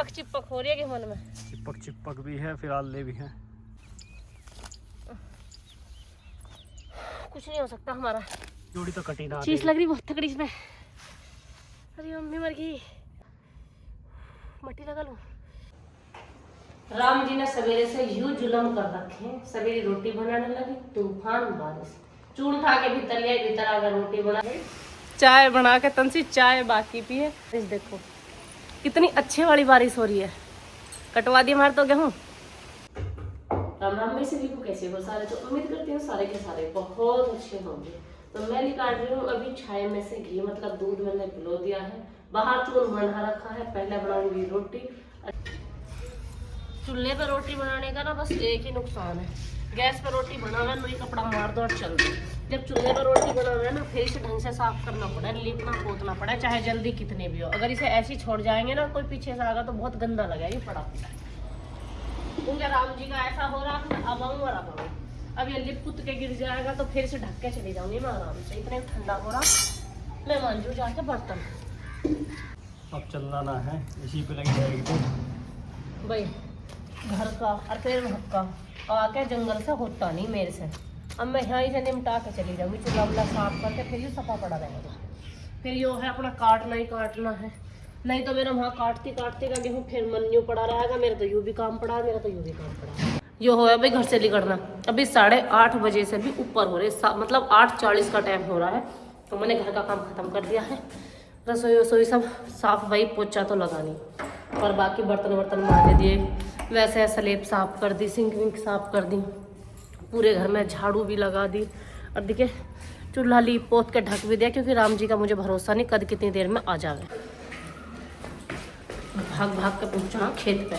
चिपक चिपक हो रही है कि मन में चिपक चिपक भी है, फिर आले भी है। कुछ नहीं हो सकता हमारा। जोड़ी तो कटी ना, चीज लग रही बहुत तगड़ी इसमें। अरे मम्मी मर गई, मट्टी लगा लूं। राम जी ने सवेरे से यूं जुलम कर रखे हैं। सवेरे रोटी बनाने लगी, तूफान बारिश, चूड़ उठा के भीतर आकर रोटी बना, चाय बना के तंसी चाय बाकी पिए। इस देखो कितनी अच्छी वाली बारिश हो रही है। कटवा दी हमारे तो गेहूं। राम राम में से भी कैसे हो सारे, तो उम्मीद करती हूँ सारे के सारे बहुत अच्छे होंगे। तो मैं निकाल रही हूँ अभी छाए में से घी, मतलब दूध मैंने पिलो दिया है, बाहर चून बना रखा है। पहले बनाऊंगी रोटी। चूल्हे पर रोटी बनाने का ना बस एक ही नुकसान है, गैस पर रोटी बनावे वही कपड़ा मार दो और चल दो। जब चूल्हे पर रोटी बनावे ना फिर इसे ढंग से साफ करना पड़ा, लीपना पोतना पड़ा, चाहे जल्दी कितनी भी हो। अगर इसे ऐसे छोड़ जाएंगे ना, कोई पीछे से आएगा तो बहुत गंदा लगेगा ये पड़ा पड़ा। क्योंकि राम जी का ऐसा हो रहा है, अब आऊँ और अब आऊँ। अब ये लिप कुत के गिर जाएगा तो फिर से ढक के चली जाऊंगी मैं आराम से। इतने ठंडा हो रहा, मैं मांझू जाके बर्तन। अब चलना ना है, इसी पे लगी रहेगी भाई। घर का और फिर का आके जंगल से होता नहीं मेरे से। अब मैं यहाँ से निमटा के चली जाऊंगी, चूल्हा वुल्हा साफ करके, फिर ये सफा पड़ा रहेगा। फिर यो है अपना काटना ही काटना है, नहीं तो मेरा वहाँ काटती काटती का गेहूँ फिर मन यूँ पड़ा रहेगा। मेरा तो यूँ भी काम पड़ा है, मेरा तो यूँ भी काम पड़ा है। यो हो भाई घर से निकलना। अभी 8:30 बजे से भी ऊपर हो रहे, मतलब 8:40 का टाइम हो रहा है। तो मैंने घर का काम खत्म कर दिया है, रसोई वसोई सब साफ, भाई पोछा तो लगा नहीं, और बाकी बर्तन वर्तन मांज दिए, वैसे स्लेब साफ कर दी, सिंक विंक साफ कर दी, पूरे घर में झाड़ू भी लगा दी। और देखिए चूल्हा लीप पोत के ढक भी दिया, क्योंकि राम जी का मुझे भरोसा नहीं कद कितनी देर में आ जावे। भाग भाग के पहुंचा खेत पे।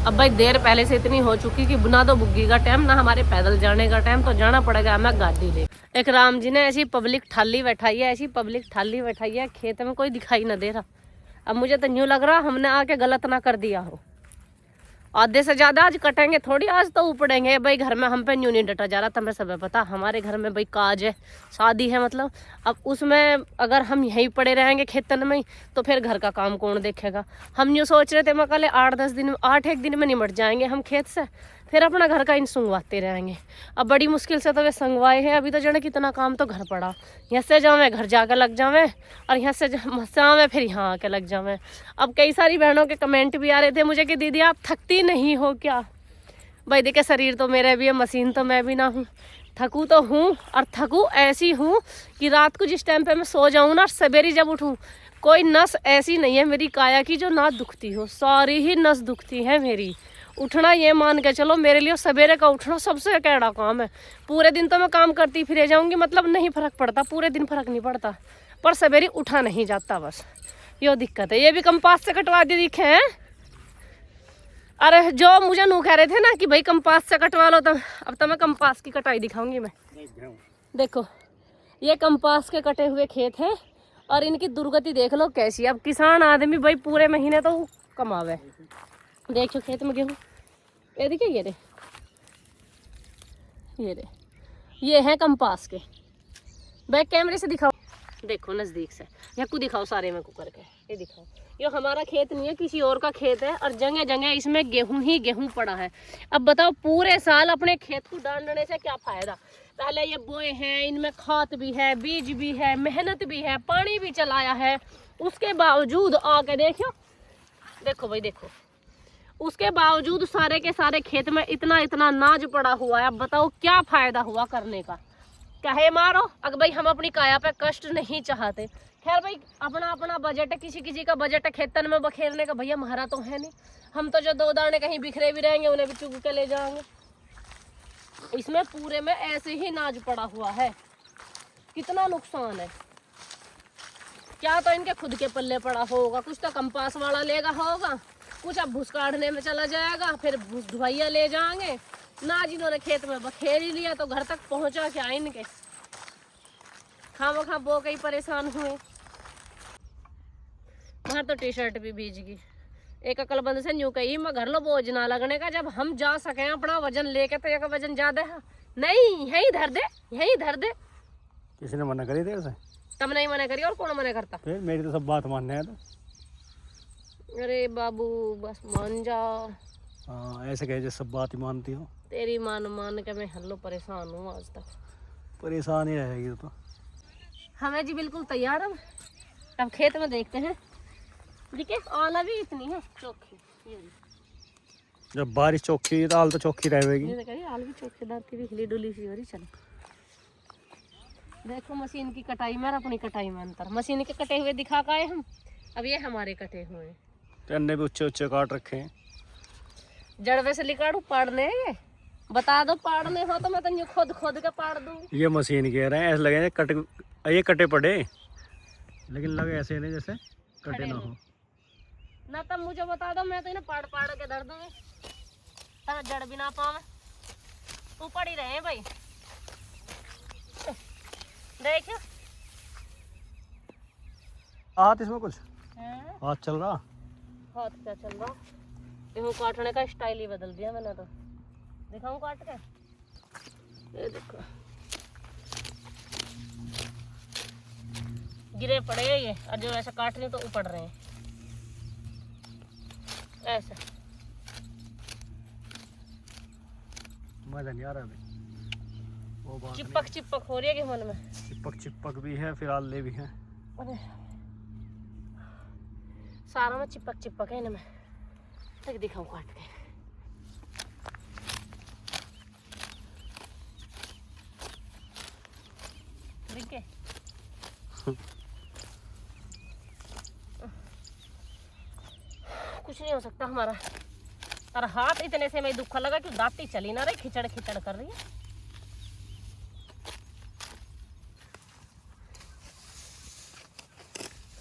अब भाई देर पहले से इतनी हो चुकी कि ना तो बुग्गी का टाइम, ना हमारे पैदल जाने का टाइम, तो जाना पड़ेगा हमें गाड़ी ले। एक राम जी ने ऐसी पब्लिक ठाली बैठाई है, ऐसी पब्लिक ठाली बैठाई है, खेत में कोई दिखाई ना दे रहा। अब मुझे तो न्यू लग रहा हमने आके गलत ना कर दिया हो। आधे से ज्यादा आज कटेंगे थोड़ी, आज तो उपड़ेंगे भाई। घर में हम पे न्यू नहीं डटा जा रहा, तुम्हें सब पता। हमारे घर में भाई काज है, शादी है, मतलब अब उसमें अगर हम यहीं पड़े रहेंगे खेतन में तो फिर घर का काम कौन देखेगा। हम यूँ सोच रहे थे मैं कल 8-1 दिन में निमट जाएंगे हम खेत से, फिर अपना घर का इन संगवाते रहेंगे। अब बड़ी मुश्किल से तो वे संगवाए हैं। अभी तो जने कितना काम तो घर पड़ा, यहाँ से जावे घर जाके लग जावे, और यहाँ से आवे फिर यहाँ आके लग जावे। अब कई सारी बहनों के कमेंट भी आ रहे थे मुझे कि दीदी आप थकती नहीं हो क्या। भाई देखिए शरीर तो मेरा भी है, मशीन तो मैं भी ना हूँ। थकू तो हूँ, और थकू ऐसी हूँ कि रात को जिस टाइम पे मैं सो जाऊँ ना, सवेरे जब उठूँ, कोई नस ऐसी नहीं है मेरी काया की जो ना दुखती हो, सारी ही नस दुखती है मेरी। उठना ये मान के चलो मेरे लिए सवेरे का उठना सबसे कैड़ा काम है। पूरे दिन तो मैं काम करती फिरे जाऊंगी, मतलब नहीं फर्क पड़ता, पूरे दिन फर्क नहीं पड़ता, पर सवेरे उठा नहीं जाता, बस यो दिक्कत है। ये भी कंपास से कटवा दे दिखे हैं। अरे जो मुझे नू कह रहे थे ना कि भाई कंपास से कटवा लो, तो अब तो मैं कंपास की कटाई दिखाऊंगी मैं। देखो ये कंपास के कटे हुए खेत हैं, और इनकी दुर्गति देख लो कैसी। अब किसान आदमी भाई पूरे महीने तो कमावे। देखो खेत में गेहूँ, ये देखिए, ये है कंपास के। बैक कैमरे से दिखाओ, देखो नजदीक से, यहाँ को दिखाओ सारे में को करके, ये दिखाओ। ये हमारा खेत नहीं है, किसी और का खेत है, और जगह जगह इसमें गेहूं ही गेहूं पड़ा है। अब बताओ पूरे साल अपने खेत को डांडने से क्या फायदा। पहले ये बोए हैं, इनमें खाद भी है, बीज भी है, मेहनत भी है, पानी भी चलाया है, उसके बावजूद आके देखो भाई देखो, उसके बावजूद सारे के सारे खेत में इतना इतना अनाज पड़ा हुआ है। अब बताओ क्या फायदा हुआ करने का। कहे मारो, अगर भाई हम अपनी काया पे कष्ट नहीं चाहते। खैर भाई अपना अपना बजट है, किसी किसी का बजट है खेतन में बखेरने का, भैया हमारा तो है नहीं। हम तो जो 2 दाने कहीं बिखरे भी रहेंगे उन्हें भी चुग के ले जाएंगे। इसमें पूरे में ऐसे ही अनाज पड़ा हुआ है, कितना नुकसान है। क्या तो इनके खुद के पल्ले पड़ा होगा, कुछ तो कंपास वाला लेगा होगा, कुछ अब भूस काटने में चला जाएगा, फिर भूस ढुआइया ले जाएंगे ना। जिन्होंने खेत में बखेर ही लिया तो घर तक पहुंचा क्या इनके, खामो बो कई परेशान हुए। वहां तो टी शर्ट भी भीज गई। एक अकलबंद से न्यू कही मैं घर लो बोझ ना लगने का, जब हम जा सके अपना वजन लेके, तो एक वजन ज्यादा है नहीं, यही धर दे, यही धर दे। किसी ने मना करी देर से? तब नहीं मना करी, और कौन मना करता। फिर मेरी तो सब बात मानने है। तो अरे बाबू बस मान जा। हाँ ऐसे कहे जैसे सब बात ही मानती हो। तेरी मान मान के मैं हल्लो परेशान हूँ आज तक। परेशान ही रहेगी तो। हमें जी बिल्कुल तैयार है। अब खेत में देखते हैं। देखिए आला भी इतनी है चौकी। ये जब बारिश चौखी हुई तो आल तो चौखी रहेगी। ये देखिए आल भी चौकीदार की भी हिली डुली सी हो रही। चलो देखो मशीन की कटाई में और अपनी कटाई में अंतर। मशीन के कटे हुए दिखा का है हम। अब ये हमारे कटे हुए हैं। तेने भी ऊंचे ऊंचे काट रखे हैं। जड़वे से लिकाड़ू पाड़ने हैं ये। बता दो पाड़ने हो तो मैं तो यूं खोद खोद के पाड़ दूंगी। ये मशीन कह रहे हैं ऐसे लगे कट ये कटे पड़े, लेकिन लगे ऐसे नहीं जैसे कटे ना हो। ना तब मुझे बता दो मैं तो इन्हें पाड़ पाड़ के धर दूंगी। तब जड़ भी ना पावे। ऊपर ही रहे भाई। देखियो हाथ इसमें कुछ हैं? हाथ चल रहा। हाथ क्या चल रहा। गेहूं काटने का स्टाइल ही बदल दिया मैंने तो। दिखाऊं काट के। ये देखो गिरे पड़े हैं ये और जो ऐसे काट रही तो उपड़ रहे हैं ऐसा। मजा नहीं आ रहा अभी। वो बात चिपक चिपक हो रही है गेहूं में। चिपक चिपक भी है फिर आले भी है। अरे सारा में चिपक चिपक है इनमें। तक दिखाऊं काट के। दिखे कुछ नहीं हो सकता हमारा। और हाथ इतने से मैं दुखा लगा कि दांती चली ना रही, खिचड़ खिचड़ कर रही है।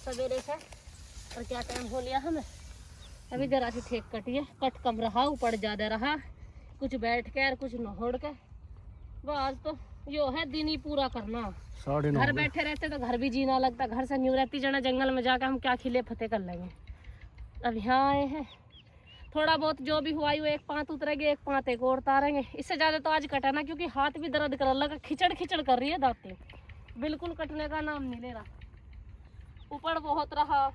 सवेरे से और क्या टाइम हो लिया हमें। अभी जरा सी ठेक कटी है। कट कम रहा ऊपर ज्यादा रहा। कुछ बैठ के और कुछ नहोड़ के। बस तो यो है दिन ही पूरा करना। 9:30 घर बैठे रहते तो घर भी जीना लगता। घर से न्यू रहती जना जंगल में जाकर हम क्या खिले फतेह कर लेंगे। अब यहाँ आए हैं थोड़ा बहुत जो भी हुआ वो एक पांत उतरेगी एक पांत एक और उतारेंगे। इससे ज़्यादा तो आज कटा ना क्योंकि हाथ भी दर्द कर लगा। खिचड़ खिचड़ कर रही है दांती। बिल्कुल कटने का नाम नहीं ले रहा। ऊपर बहुत रहा।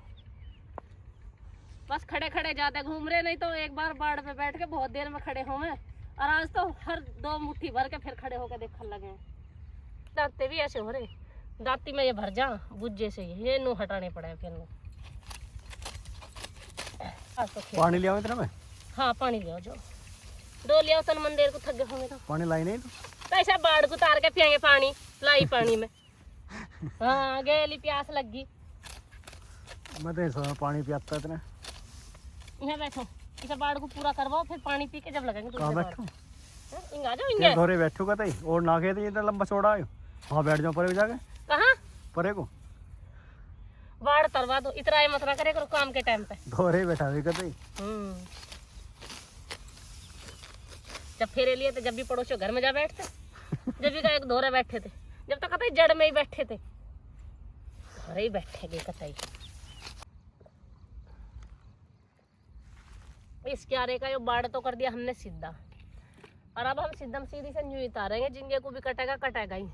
बस खड़े खड़े जाते घूम रहे। नहीं तो एक बार बाड़ पे बैठ के बहुत देर में खड़े होंगे। और आज तो हर 2 मुट्ठी भर के फिर खड़े होकर देखने लगे। दांते भी ऐसे हो रहे। दांती में ये भर जा बुज्जे से ये नू हटाने पड़े फिर नू। तो पानी लिया इतना में। हाँ पानी लिया जो दो लिया तन मंदिर को थक गए होंगे तो पानी लाई नहीं तो ऐसा बाढ़ को उतार के पियेंगे पानी। लाई पानी में हाँ गैली प्यास लगी। मैं तो ऐसा पानी पियाता इतना। यहाँ बैठो इसे बाढ़ को पूरा करवाओ फिर पानी पी के जब लगेंगे कहाँ बैठूं? इंगा जाओ इंगे घोरे बैठू का तई और ना खेत इतना लंबा चौड़ा है। वहाँ बैठ जाओ परे को जाके। कहाँ परे को बाढ़ तरवा दो। इतना मत ना करे करो काम के टाइम पे। घोरे बैठा हुई कतई। जब फेरे लिए थे जब भी पड़ोसियों घर में जा बैठते। जब भी एक धोरे बैठे थे जब तक कतई जड़ में ही बैठे थे। घरे ही बैठे गए कतई। इस क्यारे का यो बाढ़ तो कर दिया हमने सीधा। और अब हम सीधम सीधी से न्यू उतारेंगे। जिंगे को भी कटेगा कटेगा ही।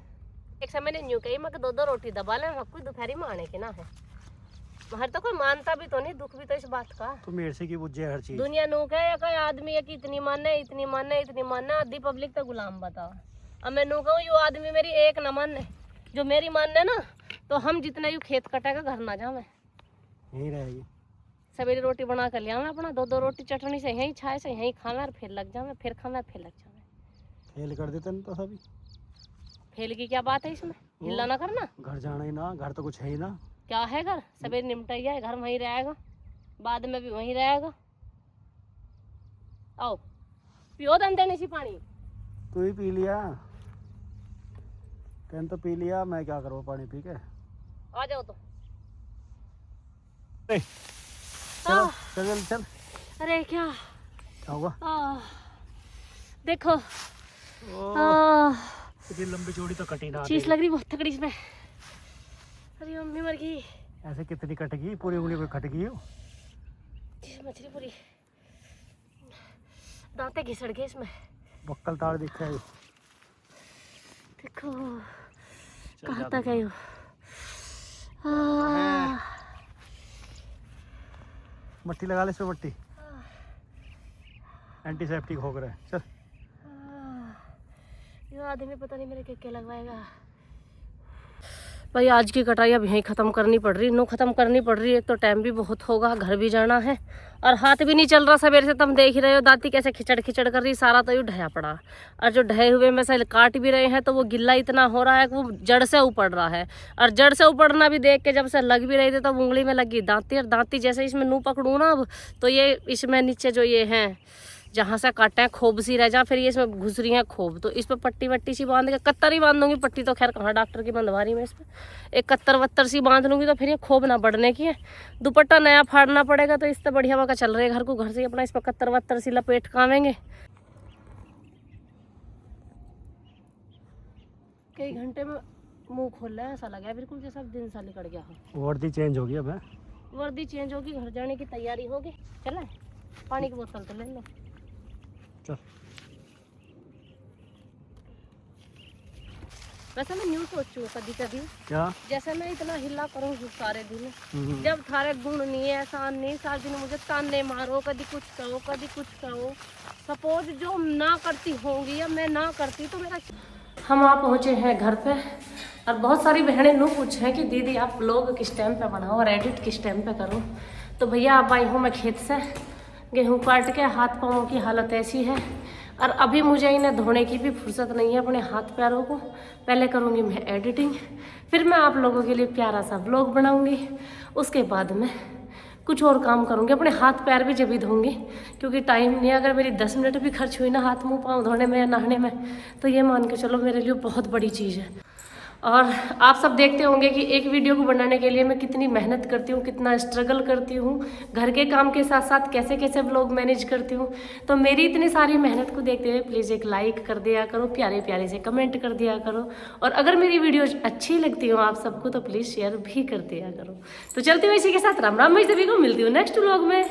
एक समय ने न्यू कही मैं 2-2 रोटी दबा ले। कोई दोपहरी माने के ना है। हर तो कोई मानता भी तो नहीं। दुख भी तो इस बात का। तो मेरे से की बुझे हर चीज। दुनिया नूक है या कोई आदमी है कि इतनी माने इतनी माने इतनी माने। आधी पब्लिक तो गुलाम बताओ। अब मैं नू कहूँ यो आदमी मेरी एक न माने जो मेरी मानने ना तो हम जितना यू खेत कटेगा घर ना जावे यही रहेगी। सवेरे रोटी बना कर लिया अपना 2-2 रोटी चटनी से यहीं छाए से यहीं खावे और फिर लग जावे फिर खावे फिर लग जावे। फेल कर देते न तो सभी। फेल की क्या बात है इसमें। हिला ना करना। घर जाना ही ना। घर तो कुछ है ही ना। क्या है घर सवेरे निपटा ही है। घर वहीं रहेगा बाद में भी वहीं रहेगा। आओ पियो दम देने सी पानी। तू ही पी लिया। तेन तो पी लिया मैं क्या करूँ पानी पी के। आ जाओ तो चल चल चल। अरे क्या होगा। देखो इतनी लंबी चौड़ी तो कटी ना। चीज लग रही बहुत तगड़ी इसमें। अरे मम्मी मर गई। ऐसे कितनी कटेगी पूरी उंगली पे कटेगी हो। मछली पूरी दांते घिसड़ गए इसमें। बक्कल ताड़ दिख रहा है। देखो कहाँ तक है। मट्टी लगा ले इसमें, मट्टी एंटीसेप्टिक हो रहा है। चल ये आदमी पता नहीं मेरे क्या लगवाएगा। भाई आज की कटाई अब यहीं ख़त्म करनी पड़ रही, नो ख़त्म करनी पड़ रही है। एक तो टाइम भी बहुत होगा, घर भी जाना है और हाथ भी नहीं चल रहा सवेरे से। तुम देख ही रहे हो दाती कैसे खिचड़ खिचड़ कर रही, सारा तो यूँ ढया पड़ा। और जो ढहे हुए में से काट भी रहे हैं तो वो गिल्ला इतना हो रहा है कि वो जड़ से उपड़ रहा है। और जड़ से उपड़ना भी देख के जब से लग भी रही थी तो उंगली में लगी दांती, और दांती जैसे इसमें नू पकड़ूँ ना अब तो ये इसमें नीचे जो ये हैं जहाँ से काटे हैं खोब सी रह जा, फिर ये इसमें घुस रही हैं खोब। तो इस पर पट्टी वट्टी सी बांध के, कत्तर ही बांध दूंगी। पट्टी तो खैर कहाँ डॉक्टर की बंधवा रही मैं, इस पर एक कत्तर वत्तर सी बांध लूंगी तो फिर ये खोब ना बढ़ने की है। दुपट्टा नया फाड़ना पड़ेगा तो इससे बढ़िया वहाँ चल रहा है घर को, घर से अपना इस पर कत्तर वत्तर सी लपेट कावेंगे। कई घंटे में मुंह खोल रहा है, ऐसा लगा बिल्कुल जैसा दिन सा निकल गया हो। वर्दी चेंज होगी अब है, वर्दी चेंज होगी, घर जाने की तैयारी होगी। चले पानी की बोतल तो ले लो। चल। वैसे मैं न्यू सोचू कभी कभी क्या, जैसे मैं इतना हिला करूँ सारे दिन, जब थारे गुण नहीं है, एहसान नहीं, सारे दिन मुझे ताने मारो, कभी कुछ कहो कभी कुछ कहो। सपोज जो ना करती होंगी या मैं ना करती तो मेरा। हम आप पहुँचे हैं घर पे और बहुत सारी बहनें नो पूछे कि दीदी आप ब्लॉग किस टाइम पे बनाओ और एडिट किस टाइम पे करूँ। तो भैया आप आई हूँ मैं खेत से, गेहूँ काट के, हाथ पाँव की हालत ऐसी है और अभी मुझे इन्हें धोने की भी फुर्सत नहीं है अपने हाथ पैरों को। पहले करूँगी मैं एडिटिंग, फिर मैं आप लोगों के लिए प्यारा सा व्लॉग बनाऊँगी, उसके बाद मैं कुछ और काम करूँगी। अपने हाथ पैर भी जब भी धोऊंगी क्योंकि टाइम नहीं है। अगर मेरी 10 मिनट भी खर्च हुई ना हाथ मुँह पाँव धोने में या नहाने में तो ये मान के चलो मेरे लिए बहुत बड़ी चीज़ है। और आप सब देखते होंगे कि एक वीडियो को बनाने के लिए मैं कितनी मेहनत करती हूँ, कितना स्ट्रगल करती हूँ, घर के काम के साथ साथ कैसे कैसे व्लॉग मैनेज करती हूँ। तो मेरी इतनी सारी मेहनत को देखते हुए प्लीज़ एक लाइक कर दिया करो, प्यारे प्यारे से कमेंट कर दिया करो, और अगर मेरी वीडियो अच्छी लगती हो आप सबको तो प्लीज़ शेयर भी कर दिया करो। तो चलती हूँ इसी के साथ, राम राम, मैं सभी को मिलती हूँ नेक्स्ट व्लॉग में।